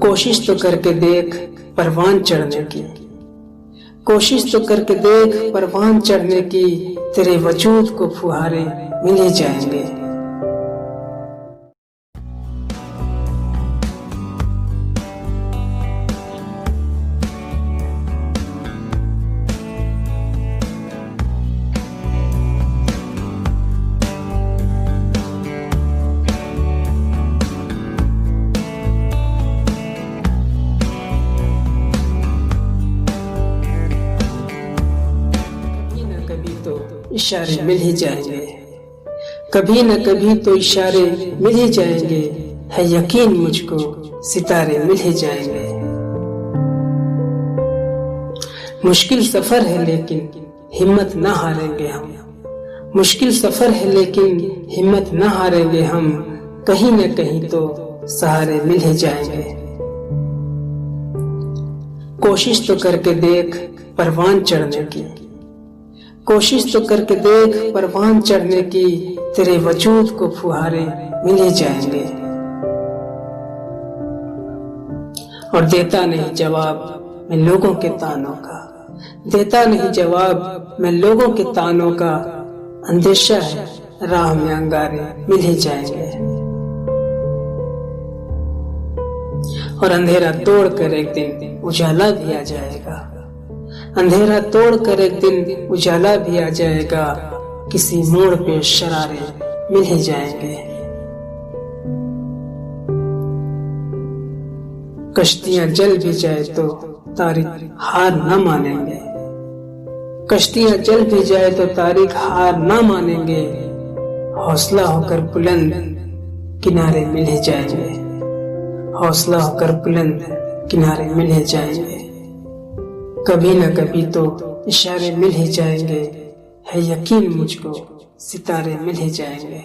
कोशिश तो करके देख परवान चढ़ने की, कोशिश तो करके देख परवान चढ़ने की, तेरे वजूद को फुहारे मिल ही जाएंगे। इशारे मिल ही जाएंगे, कभी न कभी तो इशारे मिल ही जाएंगे, है यकीन मुझको सितारे मिल ही जाएंगे। मुश्किल सफर है लेकिन हिम्मत न हारेंगे हम, मुश्किल सफर है लेकिन हिम्मत न हारेंगे हम, कहीं न कहीं तो सहारे मिल ही जाएंगे। कोशिश तो करके देख परवान चढ़ने की, कोशिश तो करके देख परवान चढ़ने की, तेरे वजूद को फुहारे मिल ही जाएंगे। और देता नहीं जवाब मैं लोगों के तानों का, देता नहीं जवाब मैं लोगों के तानों का, अंदेशा है राह में अंगारे मिल ही जाएंगे। और अंधेरा तोड़ कर एक दिन उजाला भी आ जाएगा, अंधेरा तोड़ कर एक दिन उजाला भी आ जाएगा, किसी मोड़ पे शरारे मिल ही जाएंगे। कश्तियां जल भी जाए तो तारीख हार न मानेंगे, कश्तियां जल भी जाए तो तारीख हार न मानेंगे, हौसला होकर बुलंद किनारे मिल ही जाएंगे, हौसला होकर बुलंद किनारे मिल ही जाएंगे। कभी न कभी तो इशारे मिल ही जाएंगे, है यकीन मुझको सितारे मिल ही जाएंगे।